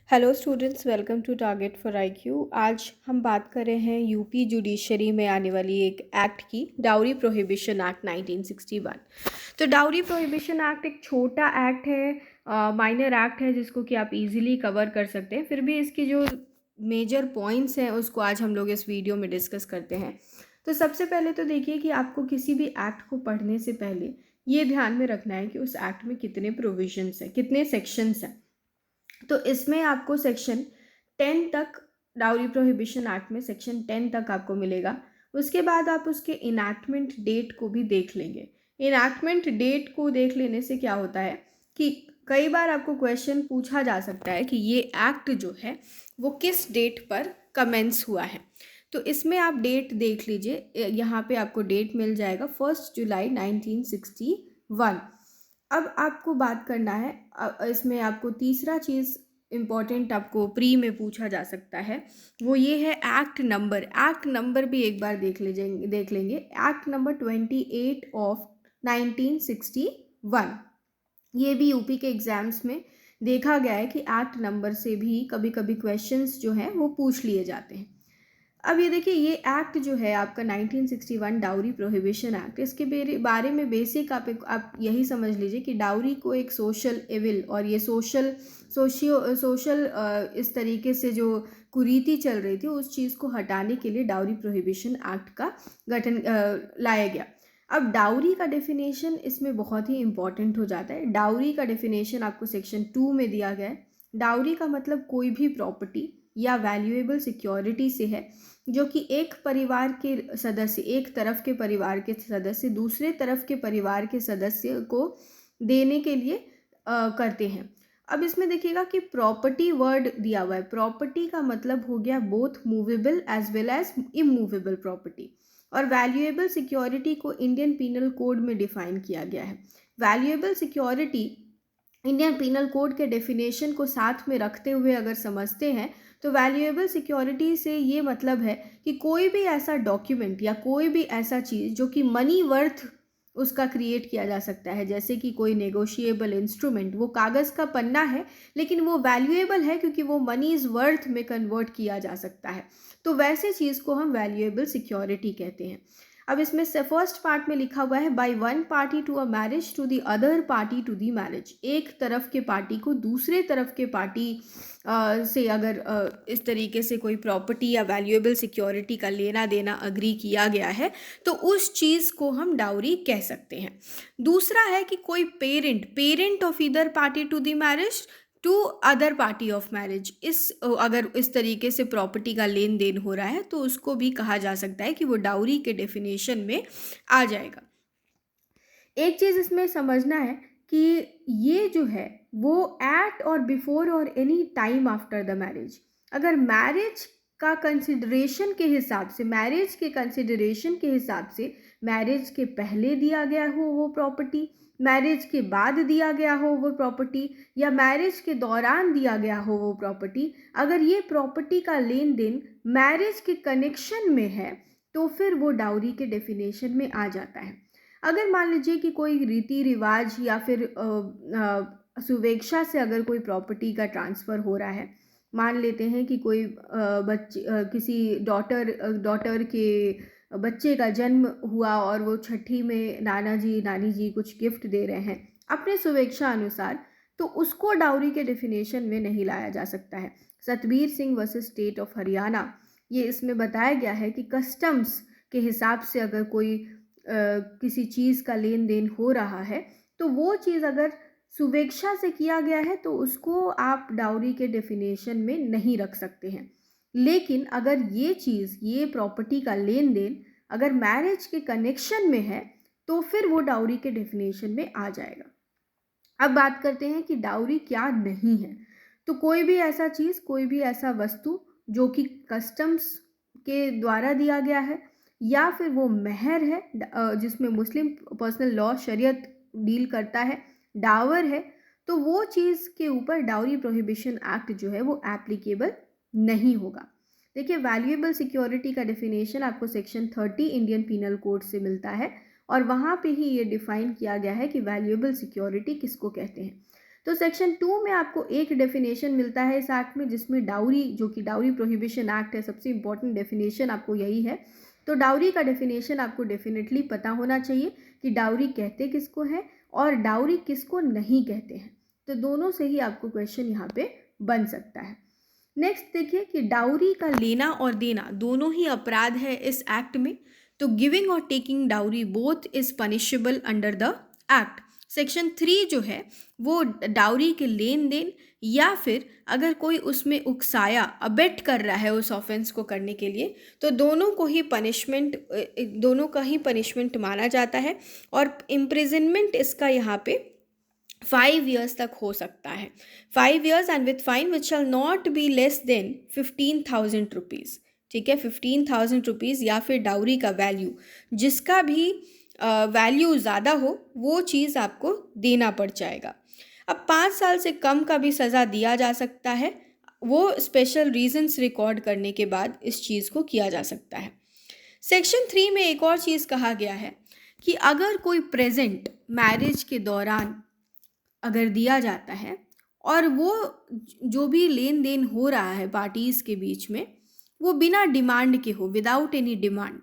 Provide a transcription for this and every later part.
Hello students, welcome to target for IQ. आज हम बात कर रहे हैं यूपी जुडिशरी में आने वाली एक एक्ट की, डाउरी प्रोहिबिशन एक्ट 1961। तो डाउरी प्रोहिबिशन एक्ट एक छोटा एक्ट है, माइनर एक्ट है जिसको कि आप इजीली कवर कर सकते हैं। फिर भी इसकी जो मेजर पॉइंट्स हैं उसको आज हम लोग इस वीडियो में डिस्कस करते हैं। तो सबसे पहले तो देखिए कि आपको किसी भी एक्ट को पढ़ने से पहले ये ध्यान में रखना है कि उस एक्ट में कितने प्रोविजंस हैं, कितने सेक्शंस हैं। तो इसमें आपको सेक्शन 10 तक, डाउरी प्रोहिबिशन एक्ट में सेक्शन 10 तक आपको मिलेगा। उसके बाद आप उसके इनैक्टमेंट डेट को भी देख लेंगे। इनैक्टमेंट डेट को देख लेने से क्या होता है कि कई बार आपको क्वेश्चन पूछा जा सकता है कि ये एक्ट जो है वो किस डेट पर कमेंस हुआ है। तो इसमें आप डेट देख लीजिए, यहाँ पे आपको डेट मिल जाएगा 1 जुलाई 1961। अब आपको बात करना है, इसमें आपको तीसरा चीज़ इम्पॉर्टेंट आपको प्री में पूछा जा सकता है, वो ये है एक्ट नंबर। एक्ट नंबर भी एक बार देख लेंगे। Act number 28 of 1961। ये भी यूपी के एग्जाम्स में देखा गया है कि एक्ट नंबर से भी कभी कभी क्वेश्चंस जो हैं वो पूछ लिए जाते हैं। अब ये देखिए, ये एक्ट जो है आपका 1961 डाउरी प्रोहिबिशन एक्ट, इसके बारे में बेसिक आप यही समझ लीजिए कि डाउरी को एक सोशल एविल, और ये सोशल इस तरीके से जो कुरीति चल रही थी उस चीज़ को हटाने के लिए डाउरी प्रोहिबिशन एक्ट का गठन लाया गया। अब डाउरी का डेफिनेशन इसमें बहुत ही इंपॉर्टेंट हो जाता है। डाउरी का डेफिनेशन आपको सेक्शन 2 में दिया गया है। डाउरी का मतलब कोई भी प्रॉपर्टी या वैल्यूएबल सिक्योरिटी से है जो कि एक परिवार के सदस्य, एक तरफ के परिवार के सदस्य दूसरे तरफ के परिवार के सदस्य को देने के लिए करते हैं। अब इसमें देखिएगा कि प्रॉपर्टी वर्ड दिया हुआ है। प्रॉपर्टी का मतलब हो गया both movable as well as immovable property. और वैल्यूएबल सिक्योरिटी को इंडियन पीनल कोड में डिफाइन किया गया है। Valuable security Indian Penal Code के डेफिनेशन को साथ में रखते हुए अगर समझते हैं तो वैल्यूएबल सिक्योरिटी से ये मतलब है कि कोई भी ऐसा डॉक्यूमेंट या कोई भी ऐसा चीज़ जो कि मनी वर्थ उसका क्रिएट किया जा सकता है, जैसे कि कोई नेगोशिएबल इंस्ट्रूमेंट, वो कागज़ का पन्ना है लेकिन वो वैल्यूएबल है क्योंकि वो मनीज वर्थ में कन्वर्ट किया जा सकता है। तो वैसे चीज़ को हम वैल्यूएबल सिक्योरिटी कहते हैं। अब इसमें से फर्स्ट पार्ट में लिखा हुआ है by one party to a marriage to the other party to the marriage. एक तरफ के पार्टी को दूसरे तरफ के पार्टी से अगर इस तरीके से कोई प्रॉपर्टी या वैल्यूएबल सिक्योरिटी का लेना देना अग्री किया गया है तो उस चीज़ को हम डाउरी कह सकते हैं। दूसरा है कि कोई parent of either party to the marriage to other party of marriage, अगर इस तरीके से प्रॉपर्टी का लेन देन हो रहा है तो उसको भी कहा जा सकता है कि वो डाउरी के डेफिनेशन में आ जाएगा। एक चीज़ इसमें समझना है कि ये जो है वो एट और बिफोर और any time after the marriage, अगर मैरिज का कंसिडरेशन के हिसाब से, मैरिज के कंसिडरेशन के हिसाब से मैरिज के पहले दिया गया हो वो प्रॉपर्टी, मैरिज के बाद दिया गया हो वो प्रॉपर्टी, या मैरिज के दौरान दिया गया हो वो प्रॉपर्टी, अगर ये प्रॉपर्टी का लेन देन मैरिज के कनेक्शन में है तो फिर वो डाउरी के डेफिनेशन में आ जाता है। अगर मान लीजिए कि कोई रीति रिवाज या फिर सुवेक्षा से अगर कोई प्रॉपर्टी का ट्रांसफ़र हो रहा है, मान लेते हैं कि कोई किसी डॉटर के बच्चे का जन्म हुआ और वो छठी में नाना जी नानी जी कुछ गिफ्ट दे रहे हैं अपने सुवेक्षा अनुसार, तो उसको डाउरी के डेफिनेशन में नहीं लाया जा सकता है। Satbir Singh versus state of Haryana, ये इसमें बताया गया है कि कस्टम्स के हिसाब से अगर कोई किसी चीज़ का लेन देन हो रहा है तो वो चीज़ अगर सुवेक्षा से किया गया है तो उसको आप डाउरी के डेफिनेशन में नहीं रख सकते हैं। लेकिन अगर ये चीज़, ये प्रॉपर्टी का लेन देन अगर मैरिज के कनेक्शन में है तो फिर वो डाउरी के डेफिनेशन में आ जाएगा। अब बात करते हैं कि डाउरी क्या नहीं है। तो कोई भी ऐसा चीज़, कोई भी ऐसा वस्तु जो कि कस्टम्स के द्वारा दिया गया है, या फिर वो मेहर है जिसमें मुस्लिम पर्सनल लॉ शरीयत डील करता है, डावर है, तो वो चीज़ के ऊपर डाउरी प्रोहिबिशन एक्ट जो है वो एप्लीकेबल नहीं होगा। देखिए, वैल्यूएबल सिक्योरिटी का डेफिनेशन आपको सेक्शन 30 इंडियन पीनल कोड से मिलता है और वहाँ पे ही ये डिफ़ाइन किया गया है कि वैल्यूएबल सिक्योरिटी किसको कहते हैं। तो सेक्शन 2 में आपको एक डेफिनेशन मिलता है इस एक्ट में, जिसमें डाउरी, जो कि डाउरी प्रोहिबिशन एक्ट है, सबसे इम्पॉर्टेंट डेफिनेशन आपको यही है। तो डाउरी का डेफिनेशन आपको डेफिनेटली पता होना चाहिए कि डाउरी कहते किसको है और डाउरी किसको नहीं कहते हैं। तो दोनों से ही आपको क्वेश्चन यहाँ पे बन सकता है। नेक्स्ट देखिए कि डाउरी का लेना और देना दोनों ही अपराध है इस एक्ट में। तो गिविंग और taking dowry both is punishable under the act. Section 3 जो है वो डाउरी के लेन देन या फिर अगर कोई उसमें उकसाया, अबेट कर रहा है उस ऑफेंस को करने के लिए, तो दोनों का ही पनिशमेंट माना जाता है और इम्प्रिजनमेंट इसका यहाँ पे 5 years तक हो सकता है। 5 years and with fine which shall not be less than 15,000 rupees. ठीक है, 15,000 रुपीज़ या फिर डाउरी का वैल्यू, जिसका भी वैल्यू ज़्यादा हो वो चीज़ आपको देना पड़ जाएगा। अब 5 साल से कम का भी सज़ा दिया जा सकता है, वो स्पेशल रीजंस रिकॉर्ड करने के बाद इस चीज़ को किया जा सकता है। सेक्शन 3 में एक और चीज़ कहा गया है कि अगर कोई प्रेजेंट मैरिज के दौरान अगर दिया जाता है और वो जो भी लेन देन हो रहा है पार्टीज़ के बीच में वो बिना डिमांड के हो, विदाउट एनी डिमांड,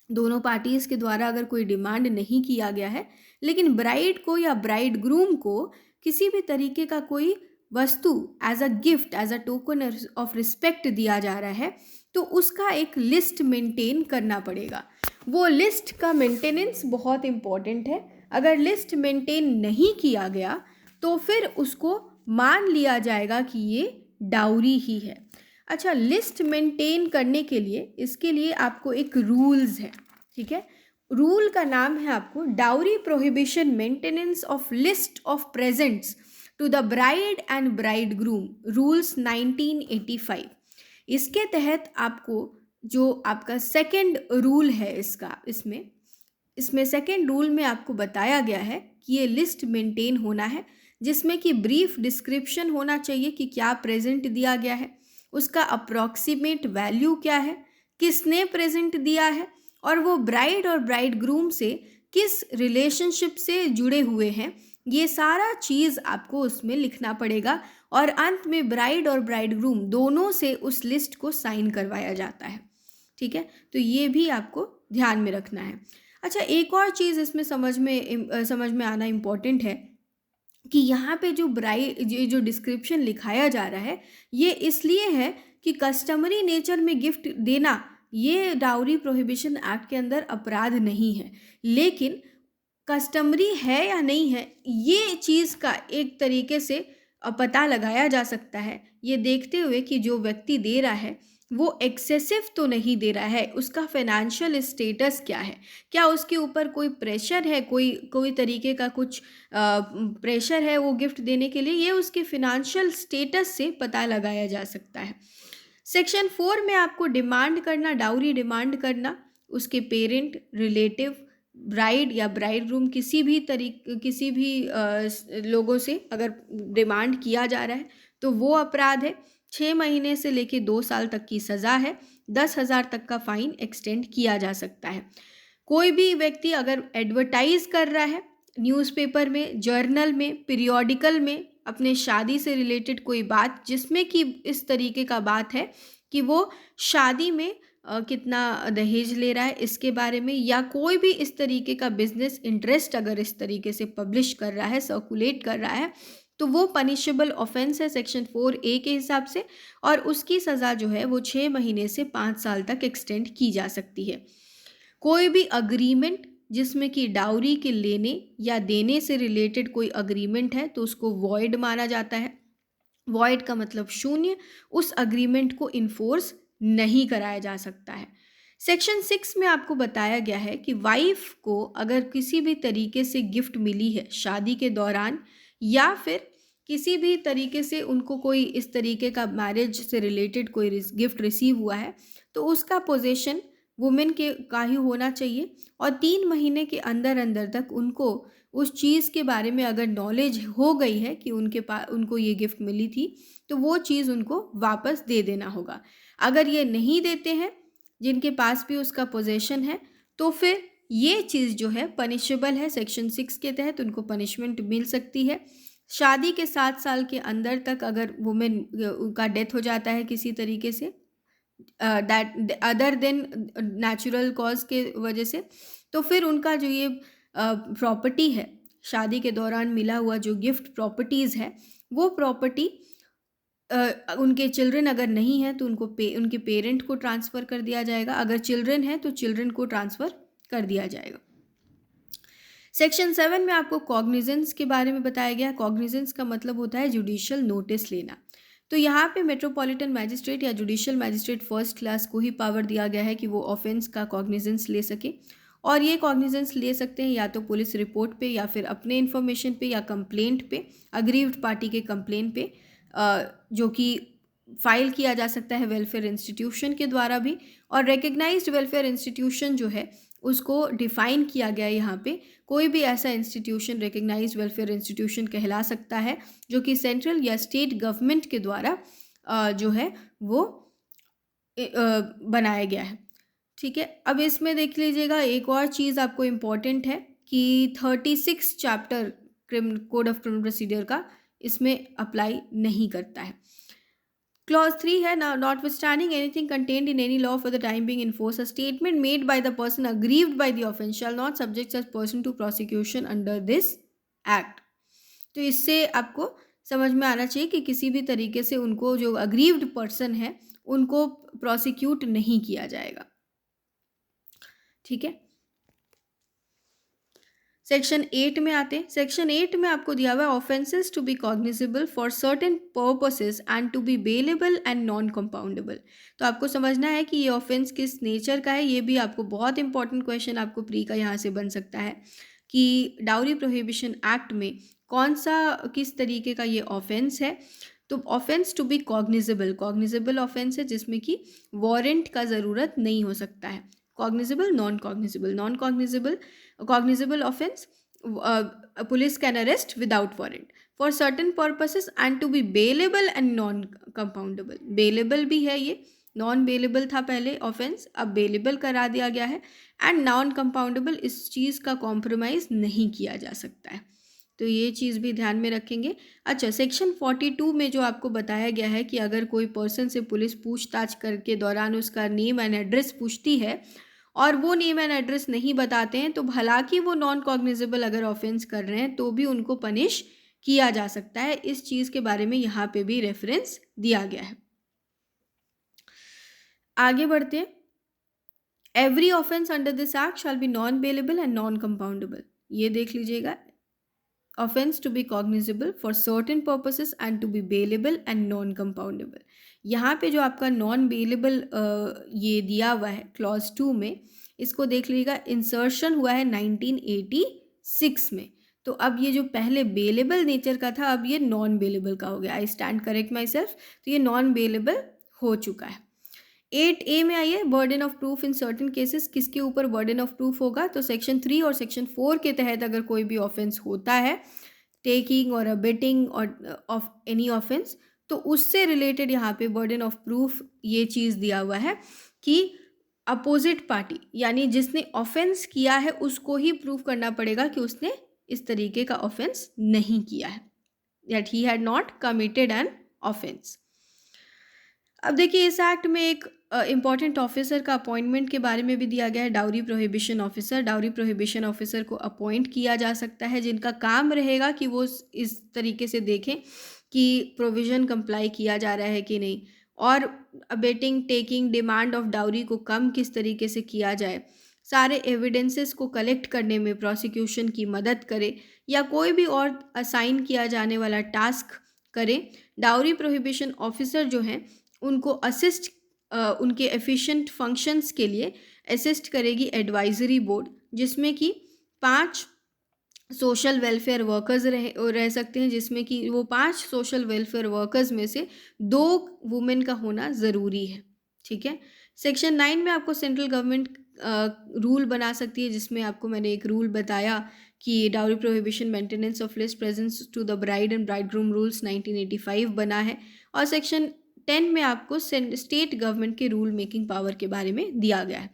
दोनों पार्टीज़ के द्वारा अगर कोई डिमांड नहीं किया गया है, लेकिन ब्राइड को या ब्राइड ग्रूम को किसी भी तरीके का कोई वस्तु as a gift, as a token of respect दिया जा रहा है, तो उसका एक लिस्ट मेंटेन करना पड़ेगा। वो लिस्ट का मेंटेनेंस बहुत इम्पॉर्टेंट है। अगर लिस्ट मेंटेन नहीं किया गया तो फिर उसको मान लिया जाएगा कि ये डाउरी ही है। अच्छा, लिस्ट मेंटेन करने के लिए इसके लिए आपको एक रूल्स है। ठीक है, रूल का नाम है आपको dowry prohibition maintenance of list of presents to the bride and bride groom, rules 1985। इसके तहत आपको जो आपका सेकंड रूल है इसमें सेकंड रूल में आपको बताया गया है कि ये लिस्ट मेंटेन होना है, जिसमें कि ब्रीफ डिस्क्रिप्शन होना चाहिए कि क्या प्रेजेंट दिया गया है, उसका अप्रॉक्सीमेट वैल्यू क्या है, किसने प्रेजेंट दिया है और वो ब्राइड और ब्राइड ग्रूम से किस रिलेशनशिप से जुड़े हुए हैं, ये सारा चीज़ आपको उसमें लिखना पड़ेगा। और अंत में ब्राइड और ब्राइड ग्रूम दोनों से उस लिस्ट को साइन करवाया जाता है। ठीक है, तो ये भी आपको ध्यान में रखना है। अच्छा, एक और चीज़ इसमें समझ में आना इम्पॉर्टेंट है कि यहाँ पे जो डिस्क्रिप्शन लिखाया जा रहा है ये इसलिए है कि कस्टमरी नेचर में गिफ्ट देना ये डाउरी प्रोहिबिशन एक्ट के अंदर अपराध नहीं है, लेकिन कस्टमरी है या नहीं है ये चीज़ का एक तरीके से पता लगाया जा सकता है, ये देखते हुए कि जो व्यक्ति दे रहा है वो एक्सेसिव तो नहीं दे रहा है, उसका फाइनेंशियल स्टेटस क्या है, क्या उसके ऊपर कोई प्रेशर है, कोई तरीके का कुछ प्रेशर है वो गिफ्ट देने के लिए, ये उसके फिनेंशियल स्टेटस से पता लगाया जा सकता है। सेक्शन 4 में आपको डिमांड करना, डाउरी डिमांड करना, उसके पेरेंट, रिलेटिव, ब्राइड या ब्राइड ग्रूम किसी भी लोगों से अगर डिमांड किया जा रहा है तो वो अपराध है। 6 महीने से लेके 2 साल तक की सज़ा है। 10,000 तक का फाइन एक्सटेंड किया जा सकता है। कोई भी व्यक्ति अगर एडवर्टाइज कर रहा है न्यूज़पेपर में, जर्नल में, पीरियोडिकल में अपने शादी से रिलेटेड कोई बात, जिसमें कि इस तरीके का बात है कि वो शादी में कितना दहेज ले रहा है इसके बारे में, या कोई भी इस तरीके का बिजनेस इंटरेस्ट अगर इस तरीके से पब्लिश कर रहा है, सर्कुलेट कर रहा है, तो वो पनिशेबल ऑफेंस है सेक्शन 4A के हिसाब से, और उसकी सज़ा जो है वो 6 महीने से 5 साल तक एक्सटेंड की जा सकती है। कोई भी अग्रीमेंट जिसमें कि डाउरी के लेने या देने से रिलेटेड कोई अग्रीमेंट है तो उसको वॉइड माना जाता है। वॉइड का मतलब शून्य, उस अग्रीमेंट को इन्फोर्स नहीं कराया जा सकता है। सेक्शन 6 में आपको बताया गया है कि वाइफ को अगर किसी भी तरीके से गिफ्ट मिली है शादी के दौरान, या फिर किसी भी तरीके से उनको कोई इस तरीके का मैरिज से रिलेटेड कोई गिफ्ट रिसीव हुआ है, तो उसका पोजेशन वुमेन के का ही होना चाहिए, और 3 महीने के अंदर अंदर तक उनको उस चीज़ के बारे में अगर नॉलेज हो गई है कि उनको ये गिफ्ट मिली थी, तो वो चीज़ उनको वापस दे देना होगा। अगर ये नहीं देते हैं, जिनके पास भी उसका पोजेशन है, तो फिर ये चीज़ जो है पनिशेबल है, सेक्शन 6 के तहत उनको पनिशमेंट मिल सकती है। शादी के 7 साल के अंदर तक अगर वुमेन का डेथ हो जाता है किसी तरीके से, that other than natural cause के वजह से, तो फिर उनका जो ये प्रॉपर्टी है, शादी के दौरान मिला हुआ जो गिफ्ट प्रॉपर्टीज़ है, वो प्रॉपर्टी उनके चिल्ड्रन अगर नहीं है तो उनके पेरेंट को ट्रांसफ़र कर दिया जाएगा, अगर चिल्ड्रन है तो चिल्ड्रन को ट्रांसफ़र कर दिया जाएगा। सेक्शन 7 में आपको कॉग्निजेंस के बारे में बताया गया है। कॉग्निजेंस का मतलब होता है जुडिशियल नोटिस लेना। तो यहाँ पे मेट्रोपॉलिटन मैजिस्ट्रेट या जुडिशियल मैजिस्ट्रेट फर्स्ट क्लास को ही पावर दिया गया है कि वो ऑफेंस का कॉग्निजेंस ले सके, और ये कॉग्निजेंस ले सकते हैं या तो पुलिस रिपोर्ट पे या फिर अपने इन्फॉर्मेशन पे या कंप्लेंट पे, अग्रीव्ड पार्टी के कंप्लेंट पे, जो कि फाइल किया जा सकता है वेलफेयर इंस्टीट्यूशन के द्वारा भी। और रिकग्नाइज्ड वेलफेयर इंस्टीट्यूशन जो है उसको डिफ़ाइन किया गया है यहाँ पे। कोई भी ऐसा इंस्टीट्यूशन रिकग्नाइज्ड वेलफेयर इंस्टीट्यूशन कहला सकता है जो कि सेंट्रल या स्टेट गवर्नमेंट के द्वारा जो है वो बनाया गया है। ठीक है, अब इसमें देख लीजिएगा एक और चीज़ आपको इम्पॉर्टेंट है कि 36 chapter code of criminal procedure का इसमें अप्लाई नहीं करता है। क्लॉज 3 है ना, notwithstanding anything contained in any law for the time being in force, a statement made by the person aggrieved by the offence shall not subject such person to prosecution under this act. तो इससे आपको समझ में आना चाहिए कि किसी भी तरीके से उनको जो अग्रीव्ड पर्सन है उनको प्रोसिक्यूट नहीं किया जाएगा। ठीक है, सेक्शन 8 में आते हैं। सेक्शन 8 में आपको दिया हुआ है offences to be cognizable for certain purposes and to be bailable and non compoundable. तो आपको समझना है कि ये ऑफेंस किस नेचर का है। ये भी आपको बहुत इंपॉर्टेंट क्वेश्चन आपको प्री का यहाँ से बन सकता है कि डाउरी प्रोहिबिशन एक्ट में कौन सा किस तरीके का ये ऑफेंस है। तो offence to be cognizable, cognizable offence है जिसमें कि वारंट का ज़रूरत नहीं हो सकता है। Cognizable, non cognizable, non cognizable, cognizable offense, a police can arrest without warrant for certain purposes and to be bailable and non compoundable। bailable भी है, ये नॉन बेलेबल था पहले ऑफेंस, अब बेलेबल करा दिया गया है, एंड नॉन कंपाउंडेबल, इस चीज़ का कॉम्प्रोमाइज़ नहीं किया जा सकता है। तो ये चीज़ भी ध्यान में रखेंगे। अच्छा, सेक्शन 42 में जो आपको बताया गया है कि अगर कोई पर्सन से पुलिस पूछताछ करके दौरान उसका नेम एंड एड्रेस पूछती है और वो नेम एंड एड्रेस नहीं बताते हैं, तो हालांकि वो नॉन कॉग्निजेबल अगर ऑफेंस कर रहे हैं तो भी उनको पनिश किया जा सकता है। इस चीज़ के बारे में यहाँ पे भी रेफरेंस दिया गया है। आगे बढ़ते हैं। Every offence under this act shall be non bailable and non compoundable. ये देख लीजिएगा, offence to be cognizable for certain purposes and to be bailable and non compoundable. यहाँ पे जो आपका नॉन बेलेबल ये दिया हुआ है क्लॉज 2 में, इसको देख लीजिएगा, इंसर्शन हुआ है 1986 में। तो अब ये जो पहले बेलेबल नेचर का था अब ये नॉन बेलेबल का हो गया। I stand correct my self, तो ये नॉन बेलेबल हो चुका है। 8A में आइए, burden of proof in certain cases, किसके ऊपर बर्डन ऑफ प्रूफ होगा, तो सेक्शन 3 और सेक्शन 4 के तहत अगर कोई भी ऑफेंस होता है, टेकिंग और अबेटिंग और ऑफ एनी ऑफेंस, तो उससे रिलेटेड यहाँ पे बर्डन ऑफ प्रूफ ये चीज़ दिया हुआ है कि अपोजिट पार्टी यानी जिसने ऑफेंस किया है उसको ही प्रूव करना पड़ेगा कि उसने इस तरीके का ऑफेंस नहीं किया है, that he had not committed an offence. अब देखिए, इस एक्ट में एक इम्पॉर्टेंट ऑफिसर का अपॉइंटमेंट के बारे में भी दिया गया है, dowry prohibition officer. Dowry prohibition officer को अपॉइंट किया जा सकता है जिनका काम रहेगा कि वो इस तरीके से देखें कि प्रोविज़न कंप्लाई किया जा रहा है कि नहीं, और abetting, taking, demand of dowry को कम किस तरीके से किया जाए, सारे एविडेंसेस को कलेक्ट करने में प्रोसिक्यूशन की मदद करे या कोई भी और असाइन किया जाने वाला टास्क करे। डाउरी प्रोहिबिशन ऑफिसर जो हैं उनको असिस्ट, उनके एफिशिएंट फंक्शंस के लिए असिस्ट करेगी एडवाइजरी बोर्ड, जिसमें कि 5 सोशल वेलफेयर वर्कर्स रह सकते हैं, जिसमें कि वो 5 सोशल वेलफेयर वर्कर्स में से 2 वुमेन का होना ज़रूरी है। ठीक है, सेक्शन 9 में आपको सेंट्रल गवर्नमेंट रूल बना सकती है, जिसमें आपको मैंने एक रूल बताया कि dowry prohibition maintenance of list presence to the bride and bridegroom rules 1985 बना है। और सेक्शन 10 में आपको स्टेट गवर्नमेंट के रूल मेकिंग पावर के बारे में दिया गया है।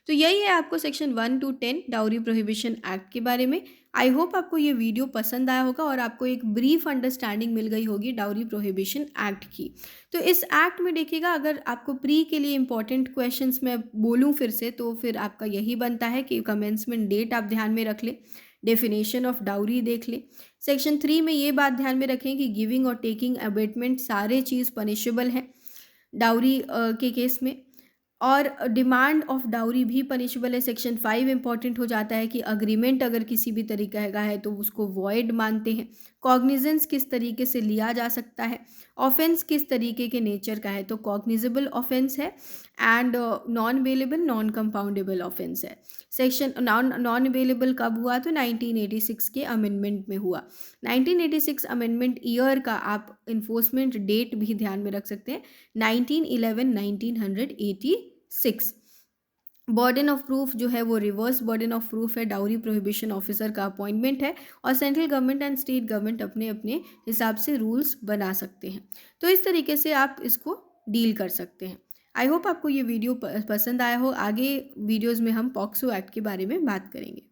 तो यही है आपको section 1 to 10 dowry prohibition act के बारे में। आई होप आपको ये वीडियो पसंद आया होगा और आपको एक ब्रीफ अंडरस्टैंडिंग मिल गई होगी डाउरी प्रोहिबिशन एक्ट की। तो इस एक्ट में देखिएगा, अगर आपको प्री के लिए इंपॉर्टेंट क्वेश्चंस मैं बोलूँ फिर से, तो फिर आपका यही बनता है कि कमेंसमेंट डेट आप ध्यान में रख लें, डेफिनेशन ऑफ डाउरी देख लें। सेक्शन 3 में ये बात ध्यान में रखें कि गिविंग और टेकिंग अबेटमेंट सारे चीज़ पनिशेबल हैं डाउरी के केस में, और डिमांड ऑफ डाउरी भी पनिशेबल है। सेक्शन 5 इंपॉर्टेंट हो जाता है कि अग्रीमेंट अगर किसी भी तरीके का है तो उसको वॉइड मानते हैं। कॉग्निजेंस किस तरीके से लिया जा सकता है, ऑफेंस किस तरीके के नेचर का है, तो कॉग्निजेबल ऑफेंस है and non available non compoundable offence है। सेक्शन नॉन अवेलेबल कब हुआ, तो 1986 के अमेंडमेंट में हुआ। 1986 अमेंडमेंट ईयर का आप इन्फोर्समेंट डेट भी ध्यान में रख सकते हैं, 1911-1986। बर्डन ऑफ प्रूफ जो है वो रिवर्स बर्डन ऑफ प्रूफ है, डाउरी प्रोहिबिशन ऑफिसर का अपॉइंटमेंट है और central government and state government अपने अपने हिसाब से रूल्स बना सकते हैं। तो इस तरीके से आप इसको डील कर सकते हैं। आई होप आपको ये वीडियो पसंद आया हो। आगे वीडियोज़ में हम पॉक्सो एक्ट के बारे में बात करेंगे।